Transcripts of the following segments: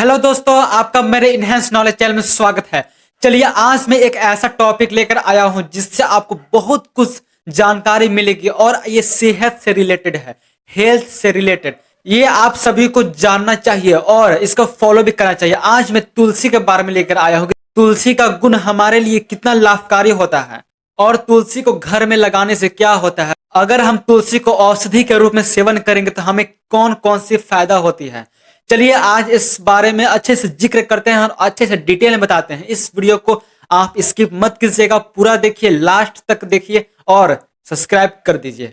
Hello दोस्तों, आपका मेरे इनहेंस नॉलेज चैनल में स्वागत है। चलिए आज मैं एक ऐसा टॉपिक लेकर आया हूं जिससे आपको बहुत कुछ जानकारी मिलेगी और ये सेहत से रिलेटेड है, हेल्थ से रिलेटेड। ये आप सभी को जानना चाहिए और इसको फॉलो भी करना चाहिए। आज मैं तुलसी के बारे में लेकर आया हूं कि तुलसी का गुण हमारे लिए कितना लाभकारी होता है और तुलसी को घर में लगाने से क्या होता है। अगर हम तुलसी को औषधि के रूप में सेवन करेंगे तो हमें कौन कौन सी फायदा होती है। चलिए आज इस बारे में अच्छे से जिक्र करते हैं और अच्छे से डिटेल में बताते हैं। इस वीडियो को आप स्किप मत कीजिएगा, पूरा देखिए, लास्ट तक देखिए और सब्सक्राइब कर दीजिए।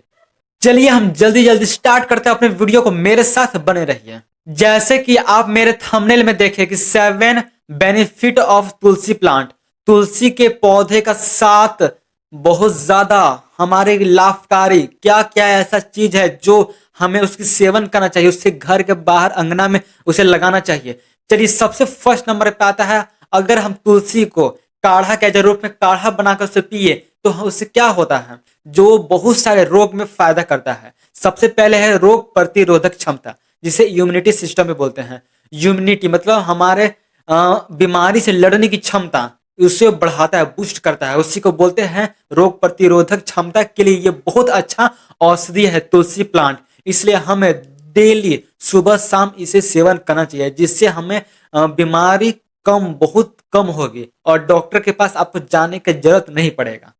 चलिए हम जल्दी जल्दी स्टार्ट करते हैं अपने वीडियो को, मेरे साथ बने रहिए। जैसे कि आप मेरे थंबनेल में देखें कि 7 बेनिफिट ऑफ तुलसी प्लांट, तुलसी के पौधे का 7 बहुत ज्यादा हमारे लाभकारी क्या क्या ऐसा चीज है जो हमें उसकी सेवन करना चाहिए, उससे घर के बाहर अंगना में उसे लगाना चाहिए। चलिए सबसे फर्स्ट नंबर पे आता है, अगर हम तुलसी को काढ़ा के रूप में काढ़ा बनाकर उसे पिए तो उससे क्या होता है, जो बहुत सारे रोग में फायदा करता है। सबसे पहले है रोग प्रतिरोधक क्षमता, जिसे इम्यूनिटी सिस्टम में बोलते हैं। इम्यूनिटी मतलब हमारे बीमारी से लड़ने की क्षमता, उसे बढ़ाता है, बूस्ट करता है, उसी को बोलते हैं रोग प्रतिरोधक क्षमता के लिए ये बहुत अच्छा औषधि है तुलसी प्लांट। इसलिए हमें डेली सुबह शाम इसे सेवन करना चाहिए, जिससे हमें बीमारी बहुत कम होगी और डॉक्टर के पास आपको जाने की जरूरत नहीं पड़ेगा।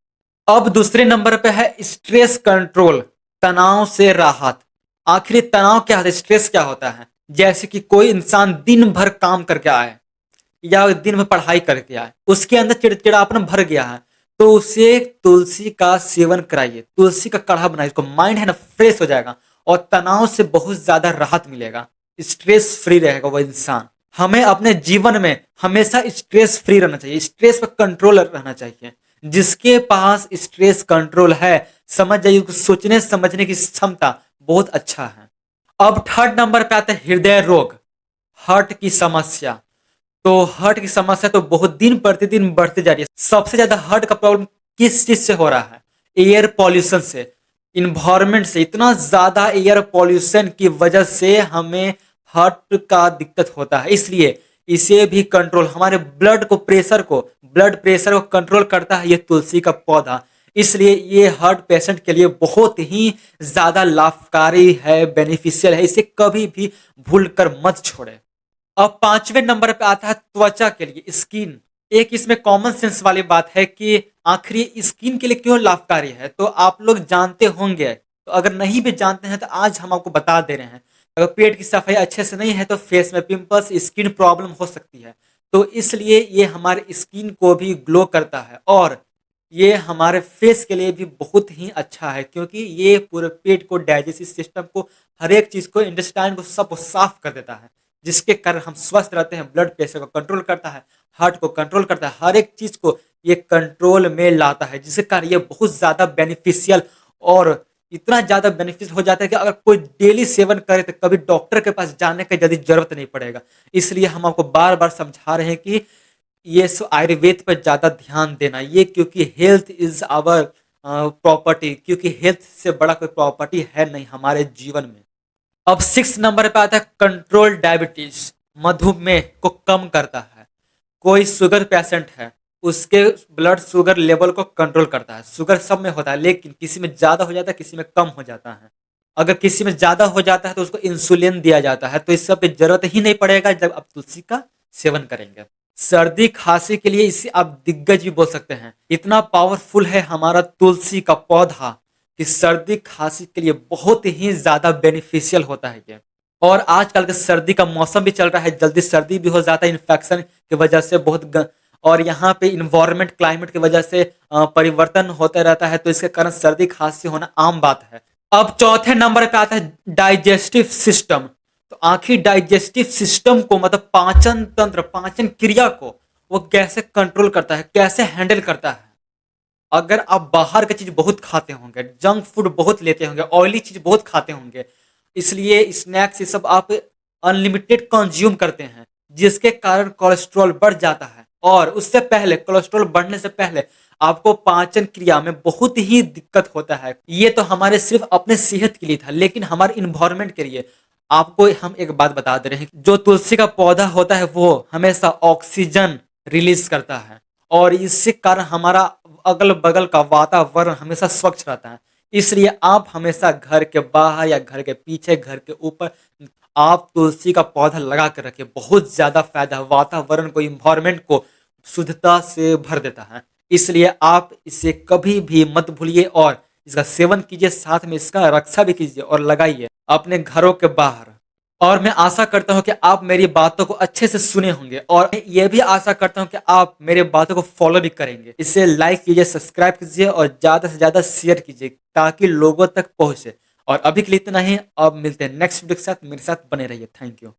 अब दूसरे नंबर पे है स्ट्रेस कंट्रोल, तनाव से राहत। आखिर तनाव क्या है, स्ट्रेस क्या होता है। जैसे कि कोई इंसान दिन भर काम करके आए या दिन भर पढ़ाई करके आए, उसके अंदर चिड़चिड़ापन भर गया है, तो उसे तुलसी का सेवन कराइए, तुलसी का काढ़ा बनाइए, उसको माइंड है ना फ्रेश हो जाएगा और तनाव से बहुत ज्यादा राहत मिलेगा, स्ट्रेस फ्री रहेगा वो इंसान। हमें अपने जीवन में हमेशा स्ट्रेस फ्री रहना चाहिए, स्ट्रेस पर कंट्रोल रहना चाहिए। जिसके पास स्ट्रेस कंट्रोल है, समझ जाइए कि सोचने समझने की क्षमता बहुत अच्छा है। अब थर्ड नंबर पे आता है हृदय रोग, हार्ट की समस्या। तो हार्ट की समस्या तो बहुत दिन प्रतिदिन बढ़ती जा रही है। सबसे ज्यादा हार्ट का प्रॉब्लम किस चीज से हो रहा है, एयर पॉल्यूशन से, इन्वायरमेंट से। इतना ज्यादा एयर पॉल्यूशन की वजह से हमें हार्ट का दिक्कत होता है। इसलिए इसे भी कंट्रोल, हमारे ब्लड प्रेशर को कंट्रोल करता है ये तुलसी का पौधा। इसलिए ये हार्ट पेशेंट के लिए बहुत ही ज्यादा लाभकारी है, बेनिफिशियल है। इसे कभी भी भूल कर मत छोड़े। अब पांचवें नंबर पे आता है त्वचा के लिए, स्किन। एक इसमें कॉमन सेंस वाली बात है कि आखिर ये स्किन के लिए क्यों लाभकारी है, तो आप लोग जानते होंगे। तो अगर नहीं भी जानते हैं तो आज हम आपको बता दे रहे हैं। अगर पेट की सफाई अच्छे से नहीं है तो फेस में पिंपल्स, स्किन प्रॉब्लम हो सकती है। तो इसलिए ये हमारे स्किन को भी ग्लो करता है और ये हमारे फेस के लिए भी बहुत ही अच्छा है, क्योंकि ये पूरे पेट को, डाइजेस्टिव सिस्टम को, हर एक चीज को, इंटेस्टाइन को, सब साफ कर देता है, जिसके कारण हम स्वस्थ रहते हैं। ब्लड प्रेशर को कंट्रोल करता है, हार्ट को कंट्रोल करता है, हर एक चीज को ये कंट्रोल में लाता है, जिसके कारण ये बहुत ज्यादा बेनिफिशियल और इतना ज्यादा बेनिफिशियल हो जाता है कि अगर कोई डेली सेवन करे तो कभी डॉक्टर के पास जाने की जल्दी जरूरत नहीं पड़ेगा। इसलिए हम आपको बार बार समझा रहे हैं कि ये आयुर्वेद पर ज्यादा ध्यान देना, ये क्योंकि हेल्थ इज आवर प्रॉपर्टी, क्योंकि हेल्थ से बड़ा कोई प्रॉपर्टी है नहीं हमारे जीवन में। अब 6 नंबर पे आता है कंट्रोल डायबिटीज, मधुमेह को कम करता है। कोई शुगर पेशेंट है, उसके ब्लड शुगर लेवल को कंट्रोल करता है। शुगर सब में होता है, लेकिन किसी में ज्यादा हो जाता है, किसी में कम हो जाता है। अगर किसी में ज्यादा हो जाता है तो उसको इंसुलिन दिया जाता है। तो इस सब की जरूरत ही नहीं पड़ेगा जब आप तुलसी का सेवन करेंगे। सर्दी खांसी के लिए इसे आप दिग्गज भी बोल सकते हैं, इतना पावरफुल है हमारा तुलसी का पौधा कि सर्दी खांसी के लिए बहुत ही ज्यादा बेनिफिशियल होता है ये। और आजकल के सर्दी का मौसम भी चल रहा है, जल्दी सर्दी भी हो जाता है इन्फेक्शन की वजह से और यहाँ पे इन्वायरमेंट, क्लाइमेट की वजह से परिवर्तन होता रहता है, तो इसके कारण सर्दी खांसी होना आम बात है। अब चौथे नंबर पे आता है डाइजेस्टिव सिस्टम। तो आखिर डाइजेस्टिव सिस्टम को, मतलब पाचन तंत्र, पाचन क्रिया को वो कैसे कंट्रोल करता है, कैसे हैंडल करता है। अगर आप बाहर की चीज बहुत खाते होंगे, जंक फूड बहुत लेते होंगे, ऑयली चीज बहुत खाते होंगे, इसलिए स्नैक्स ये सब आप अनलिमिटेड कंज्यूम करते हैं, जिसके कारण कोलेस्ट्रॉल बढ़ जाता है। और उससे पहले, कोलेस्ट्रॉल बढ़ने से पहले आपको पाचन क्रिया में बहुत ही दिक्कत होता है। ये तो हमारे सिर्फ अपने सेहत के लिए था, लेकिन हमारे इन्वायरमेंट के लिए, आपको हम एक बात बता दे रहे हैं, जो तुलसी का पौधा होता है वो हमेशा ऑक्सीजन रिलीज करता है और इससे कारण हमारा अगल बगल का वातावरण हमेशा स्वच्छ रहता है। इसलिए आप हमेशा घर के बाहर या घर के पीछे, घर के ऊपर आप तुलसी का पौधा लगा कर रखिए। बहुत ज्यादा फायदा है, वातावरण को, इन्वायरमेंट को शुद्धता से भर देता है। इसलिए आप इसे कभी भी मत भूलिए और इसका सेवन कीजिए, साथ में इसका रक्षा भी कीजिए और लगाइए अपने घरों के बाहर। और मैं आशा करता हूं कि आप मेरी बातों को अच्छे से सुने होंगे और मैं ये भी आशा करता हूं कि आप मेरे बातों को फॉलो भी करेंगे। इसे लाइक कीजिए, सब्सक्राइब कीजिए और ज्यादा से ज्यादा शेयर कीजिए ताकि लोगों तक पहुंचे। और अभी के लिए इतना ही, अब मिलते हैं नेक्स्ट वीडियो के साथ। मेरे साथ बने रहिए। Thank you.